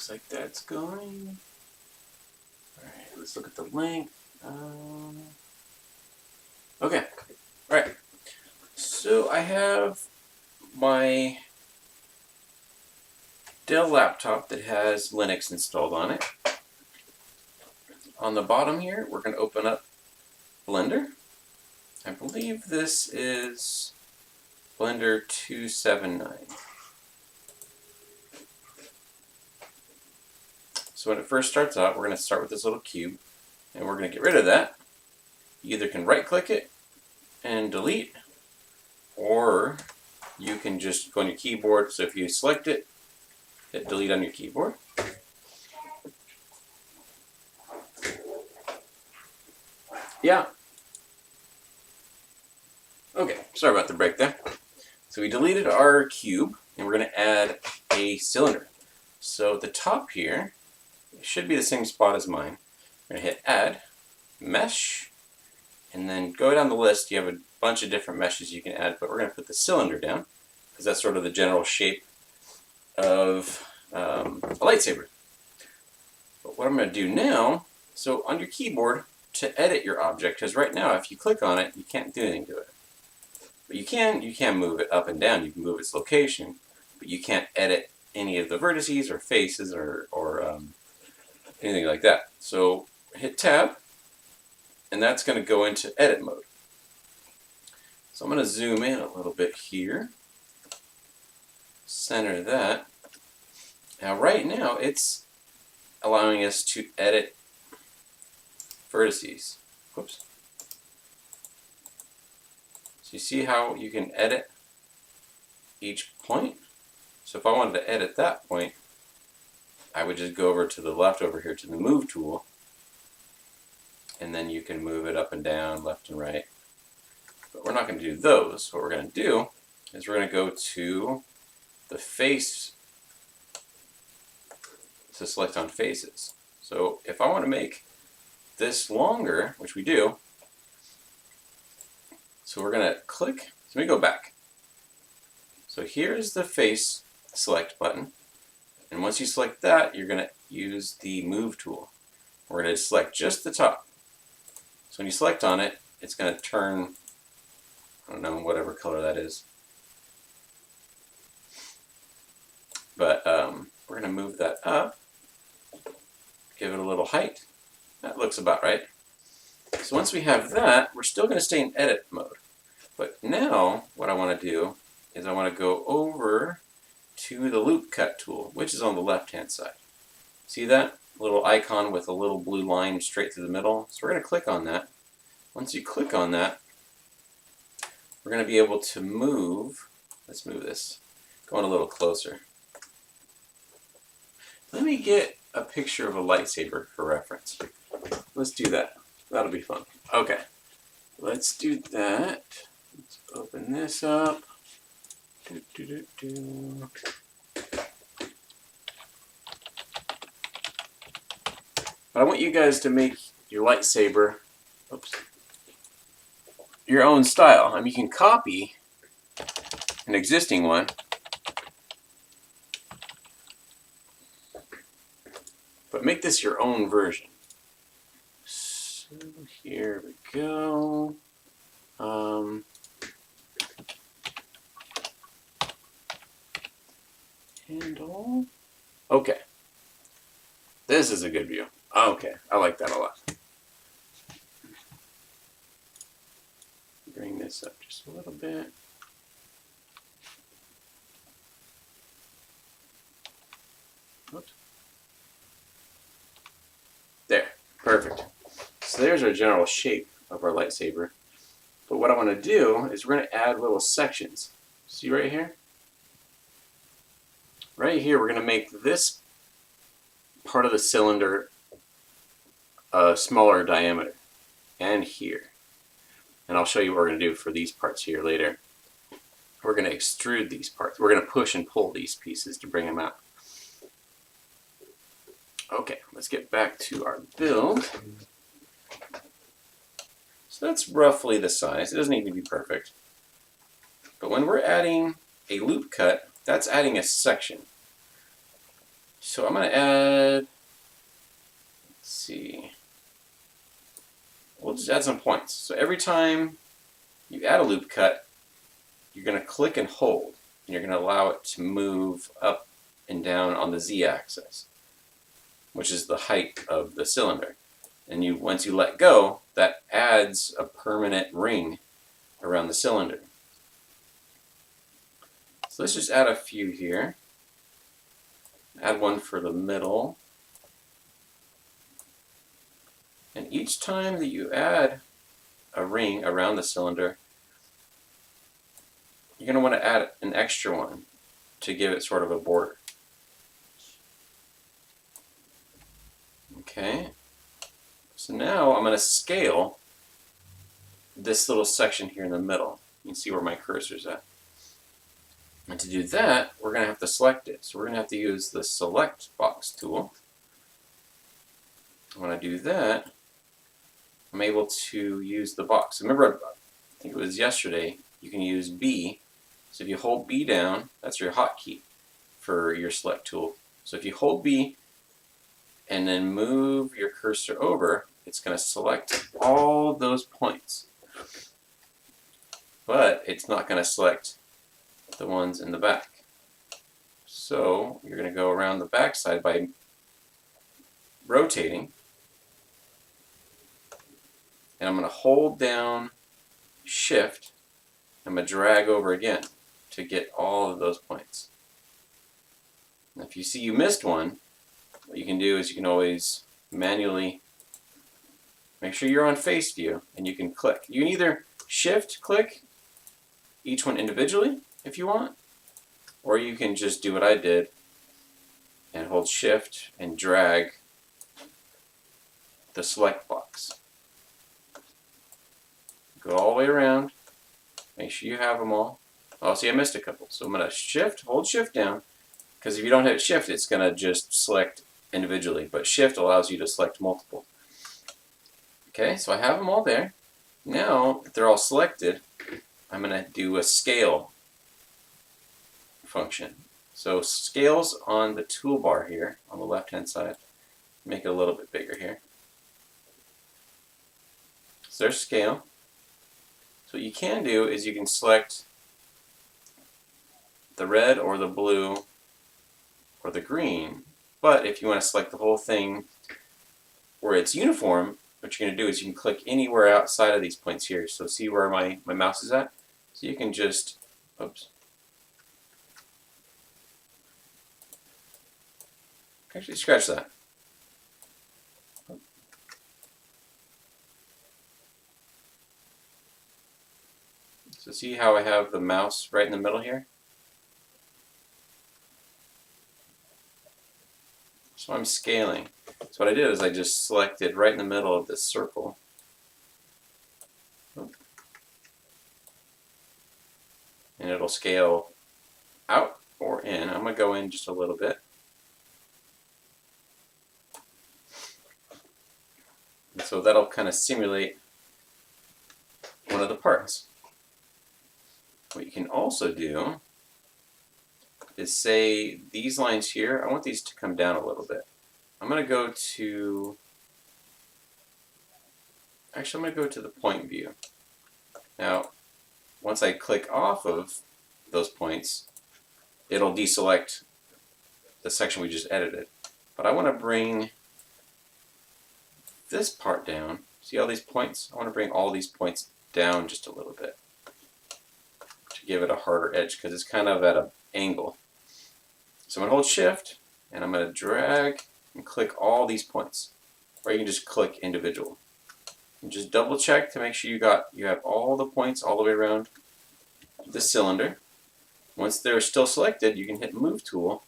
Looks like that's going. Alright, let's look at the length. Okay, alright. So I have my Dell laptop that has Linux installed on it. On the bottom here, we're going to open up Blender. I believe this is Blender 279. So when it first starts out, we're going to start with this little cube, and we're going to get rid of that. You either can right-click it and delete, or you can just go on your keyboard. So if you select it, hit delete on your keyboard. Yeah. Okay, sorry about the break there. So we deleted our cube, and we're going to add a cylinder. So at the top here, it should be the same spot as mine. We're going to hit add, mesh, and then go down the list. You have a bunch of different meshes you can add, but we're going to put the cylinder down, because that's sort of the general shape of a lightsaber. But what I'm going to do now, so on your keyboard, to edit your object, because right now if you click on it, you can't do anything to it. But you can move it up and down, you can move its location, but you can't edit any of the vertices or faces or anything like that. So hit tab, and that's going to go into edit mode. So I'm going to zoom in a little bit here, center that. Now right now it's allowing us to edit vertices. Whoops. So you see how you can edit each point? So if I wanted to edit that point, I would just go over to the left over here to the move tool, and then you can move it up and down, left and right. But we're not going to do those. What we're going to do is we're going to go to the face to select on faces. So if I want to make this longer, which we do, so we're going to click, so let me go back. So here's the face select button, and once you select that, you're going to use the move tool. We're going to select just the top. So when you select on it, it's going to turn, I don't know, whatever color that is. But we're going to move that up, give it a little height. That looks about right. So once we have that, we're still going to stay in edit mode. But now what I want to do is I want to go over to the loop cut tool, which is on the left hand side. See that little icon with a little blue line straight through the middle? So we're going to click on that. Once you click on that, we're going to be able to move, let's move this, going a little closer. Let me get a picture of a lightsaber for reference. Let's do that. That'll be fun. Okay, let's do that. Let's open this up. But I want you guys to make your lightsaber, your own style. I mean, you can copy an existing one, but make this your own version. So here we go. Handle. Okay. This is a good view. Okay, I like that a lot. Bring this up just a little bit. Oops. There, perfect. So there's our general shape of our lightsaber. But what I want to do is we're going to add little sections. See right here? Right here, we're going to make this part of the cylinder a smaller diameter. And here. And I'll show you what we're going to do for these parts here later. We're going to extrude these parts. We're going to push and pull these pieces to bring them out. Okay, let's get back to our build. So that's roughly the size. It doesn't need to be perfect. But when we're adding a loop cut, that's adding a section. So I'm going to add, let's see, we'll just add some points. So every time you add a loop cut, you're going to click and hold, and you're going to allow it to move up and down on the z-axis, which is the height of the cylinder. And once you let go, that adds a permanent ring around the cylinder. So let's just add a few here. Add one for the middle. And each time that you add a ring around the cylinder, you're going to want to add an extra one to give it sort of a border. Okay, so now I'm going to scale this little section here in the middle. You can see where my cursor's at. And to do that, we're going to have to select it. So we're going to have to use the Select Box tool. When I do that, I'm able to use the box. Remember, I think it was yesterday, you can use B. So if you hold B down, that's your hotkey for your select tool. So if you hold B and then move your cursor over, it's going to select all those points. But it's not going to select the ones in the back. So you're going to go around the back side by rotating. And I'm going to hold down Shift. I'm going to drag over again to get all of those points. And if you see you missed one, what you can do is you can always manually make sure you're on face view and you can click. You can either Shift click each one individually if you want, or you can just do what I did and hold Shift and drag the select box. Go all the way around, make sure you have them all. Oh, see, I missed a couple. So I'm going to hold Shift down, because if you don't hit Shift, it's going to just select individually, but Shift allows you to select multiple. Okay, so I have them all there. Now that they're all selected, I'm going to do a scale function. So scales on the toolbar here on the left-hand side. Make it a little bit bigger here. So there's scale. So what you can do is you can select the red or the blue or the green, but if you want to select the whole thing where it's uniform, what you're going to do is you can click anywhere outside of these points here. So see where my mouse is at? So you can just, oops. Actually, scratch that. So see how I have the mouse right in the middle here? So I'm scaling. So what I did is I just selected right in the middle of this circle. And it'll scale out or in. I'm going to go in just a little bit. And so that'll kind of simulate one of the parts. What you can also do is say these lines here, I want these to come down a little bit. I'm going to go to, actually I'm going to go to the point view. Now, once I click off of those points, it'll deselect the section we just edited. But I want to bring this part down. See all these points? I want to bring all these points down just a little bit to give it a harder edge because it's kind of at an angle. So I'm going to hold Shift and I'm going to drag and click all these points. Or you can just click individual. And just double check to make sure you have all the points all the way around the cylinder. Once they're still selected, you can hit Move tool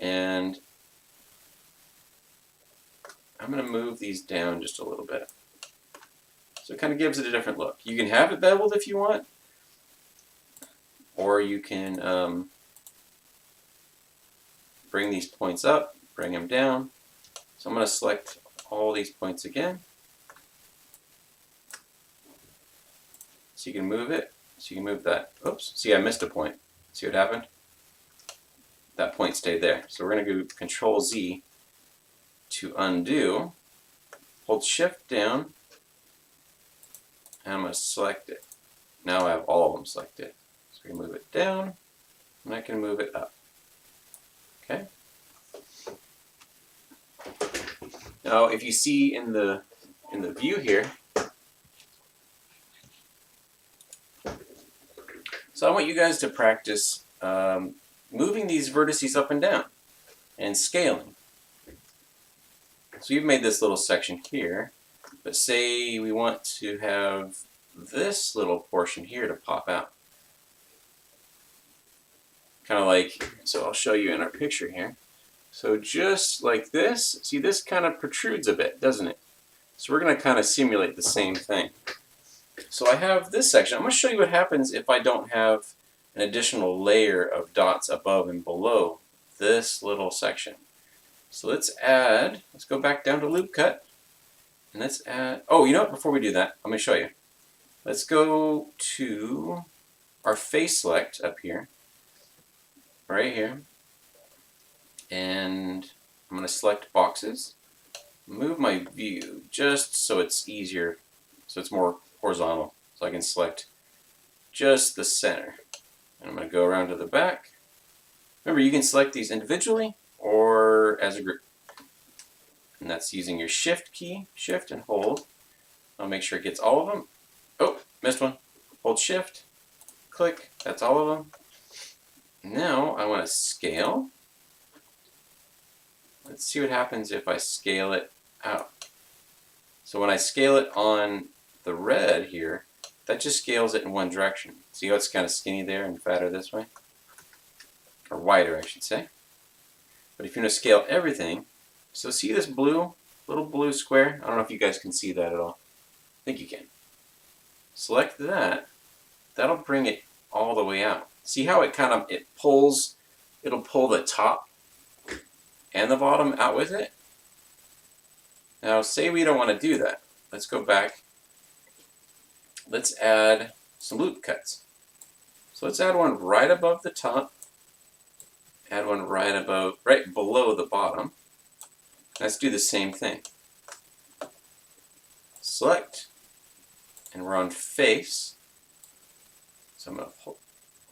and I'm going to move these down just a little bit. So it kind of gives it a different look. You can have it beveled if you want, or you can bring these points up, bring them down. So I'm going to select all these points again. So you can move it. So you can move that. Oops, see I missed a point. See what happened? that point stayed there. So we're going to go Control Z to undo. Hold Shift down, and I'm going to select it. Now I have all of them selected. So we can move it down, and I can move it up. Okay. Now, if you see in the view here, so I want you guys to practice moving these vertices up and down and scaling. So you've made this little section here, but say we want to have this little portion here to pop out. Kind of like, so I'll show you in our picture here. So just like this, see this kind of protrudes a bit, doesn't it? So we're going to kind of simulate the same thing. So I have this section. I'm going to show you what happens if I don't have an additional layer of dots above and below this little section. So let's go back down to loop cut, and let's add, oh, you know what, before we do that, let me show you. Let's go to our face select up here, right here, and I'm going to select boxes, move my view just so it's easier, so it's more horizontal, so I can select just the center. And I'm going to go around to the back. Remember, you can select these individually or as a group. And that's using your Shift key, Shift and hold. I'll make sure it gets all of them. Oh, missed one. Hold Shift, click, that's all of them. Now I want to scale. Let's see what happens if I scale it out. So when I scale it on the red here, that just scales it in one direction. See how it's kind of skinny there and fatter this way? Or wider, I should say. But if you want to scale everything, so see this blue, little blue square? I don't know if you guys can see that at all. I think you can. Select that. That'll bring it all the way out. See how it kind of, it'll pull the top and the bottom out with it? Now say we don't want to do that. Let's go back. Let's add some loop cuts. So let's add one right above the top. Add one right below the bottom. Let's do the same thing. Select, and we're on face. So I'm going to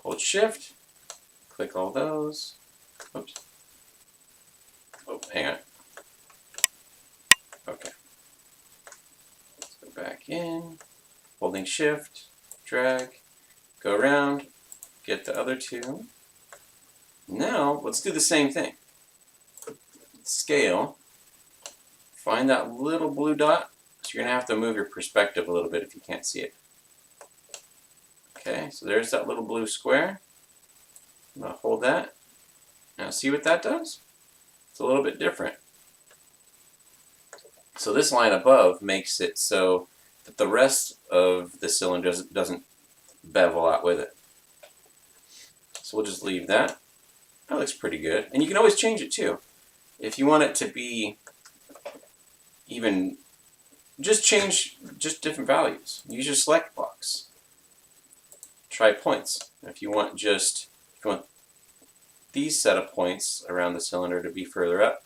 hold Shift, click all those. Oops. Oh, hang on. Okay. Let's go back in. Holding Shift, drag, go around, get the other two. Now, let's do the same thing. Scale. Find that little blue dot. So you're going to have to move your perspective a little bit if you can't see it. Okay, so there's that little blue square. I'm going to hold that. Now see what that does? It's a little bit different. So this line above makes it so that the rest of the cylinder doesn't bevel out with it. So we'll just leave that. That looks pretty good. And you can always change it too. If you want it to be even, just change just different values. Use your select box. Try points. If you want these set of points around the cylinder to be further up,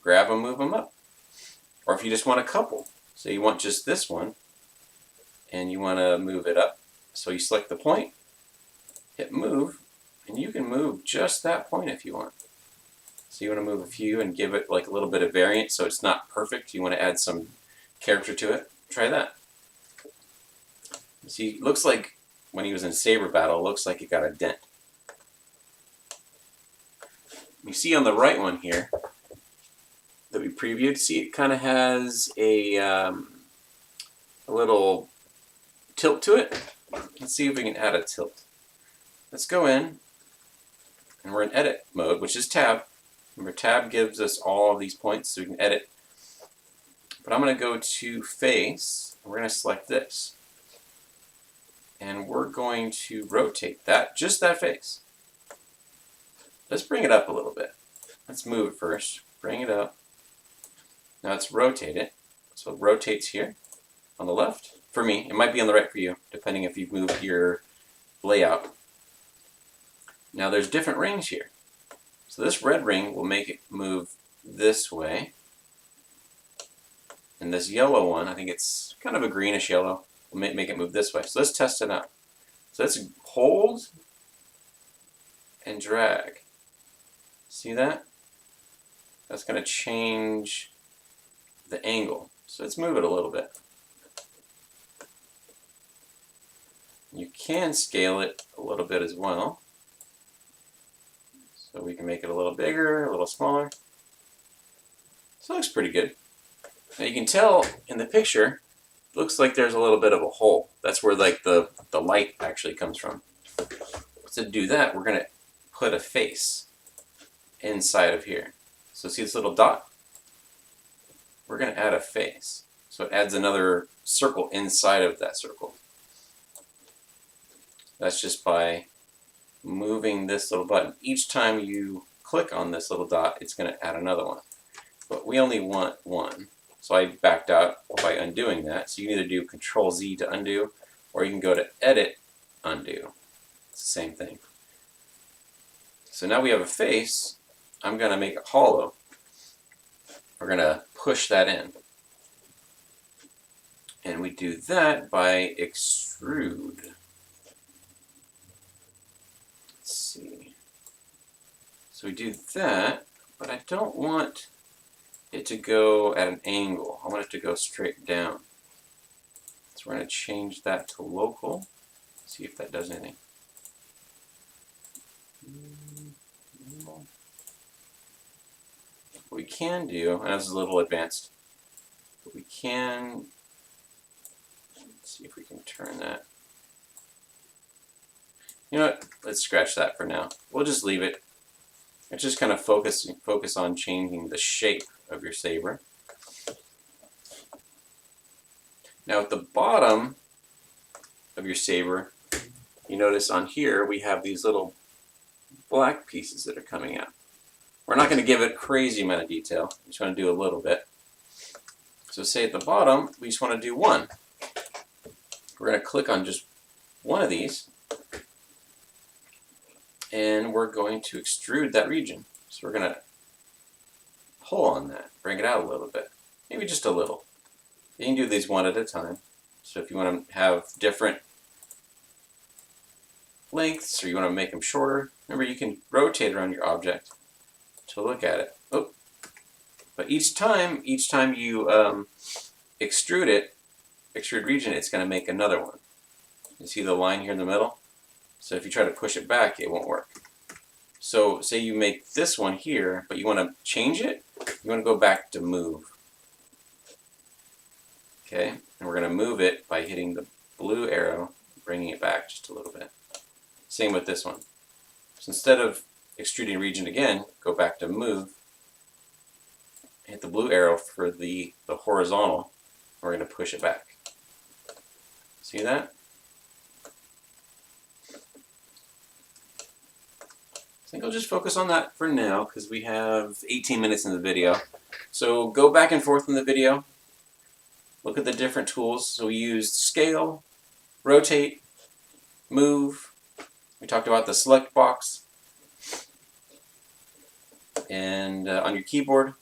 grab them, move them up. Or if you just want a couple, so you want just this one, and you want to move it up. So you select the point, hit move, and you can move just that point if you want. So you want to move a few and give it like a little bit of variance so it's not perfect. You want to add some character to it. Try that. See, it looks like when he was in saber battle, it looks like it got a dent. You see on the right one here that we previewed, see it kind of has a little tilt to it. Let's see if we can add a tilt. Let's go in, and we're in edit mode, which is tab. Remember, tab gives us all of these points so we can edit. But I'm going to go to face, and we're going to select this. And we're going to rotate that, just that face. Let's bring it up a little bit. Let's move it first. Bring it up. Now let's rotate it. So it rotates here on the left. For me, it might be on the right for you, depending if you've moved your layout. Now there's different rings here. So this red ring will make it move this way. And this yellow one, I think it's kind of a greenish yellow, will make it move this way. So let's test it out. So let's hold and drag. See that? That's going to change the angle. So let's move it a little bit. You can scale it a little bit as well. So we can make it a little bigger, a little smaller. So it looks pretty good. Now you can tell in the picture, it looks like there's a little bit of a hole. That's where like the light actually comes from. To do that, we're going to put a face inside of here. So see this little dot? We're going to add a face. So it adds another circle inside of that circle. That's just by moving this little button. Each time you click on this little dot, it's going to add another one. But we only want one. So I backed out by undoing that. So you can either do Control-Z to undo, or you can go to Edit, Undo. It's the same thing. So now we have a face. I'm going to make it hollow. We're going to push that in. And we do that by extrude. Let's see. So we do that, but I don't want it to go at an angle. I want it to go straight down. So we're going to change that to local. See if that does anything. What we can do, and this is a little advanced, but we can, let's see if we can turn that. You know what? Let's scratch that for now. We'll just leave it. It's just kind of focus on changing the shape of your saber. Now at the bottom of your saber, you notice on here we have these little black pieces that are coming out. We're not going to give it a crazy amount of detail. We just want to do a little bit. So say at the bottom, we just want to do one. We're going to click on just one of these, and we're going to extrude that region. So we're going to pull on that, bring it out a little bit, maybe just a little. You can do these one at a time. So if you want to have different lengths, or you want to make them shorter, remember you can rotate around your object to look at it. Oh, but each time you extrude region, it's going to make another one. You see the line here in the middle? So if you try to push it back, it won't work. So say you make this one here, but you want to change it, you want to go back to move. Okay, and we're going to move it by hitting the blue arrow, bringing it back just a little bit. Same with this one. So instead of extruding region again, go back to move, hit the blue arrow for the horizontal, we're going to push it back. See that? I think I'll just focus on that for now because we have 18 minutes in the video. So go back and forth in the video. Look at the different tools. So we used scale, rotate, move. We talked about the select box. And on your keyboard,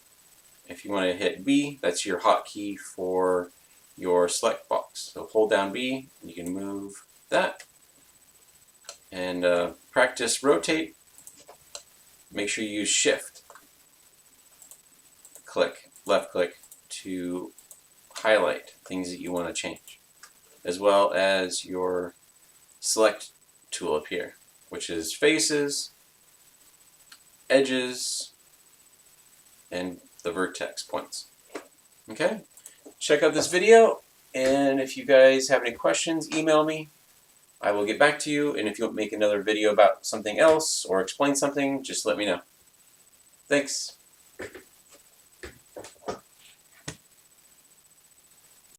if you want to hit B, that's your hotkey for your select box. So hold down B, and you can move that. And practice rotate. Make sure you use shift. Click, left click to highlight things that you want to change, as well as your select tool up here, which is faces, edges, and the vertex points. Okay? Check out this video, and if you guys have any questions, email me. I will get back to you, and if you want to make another video about something else or explain something, just let me know. Thanks.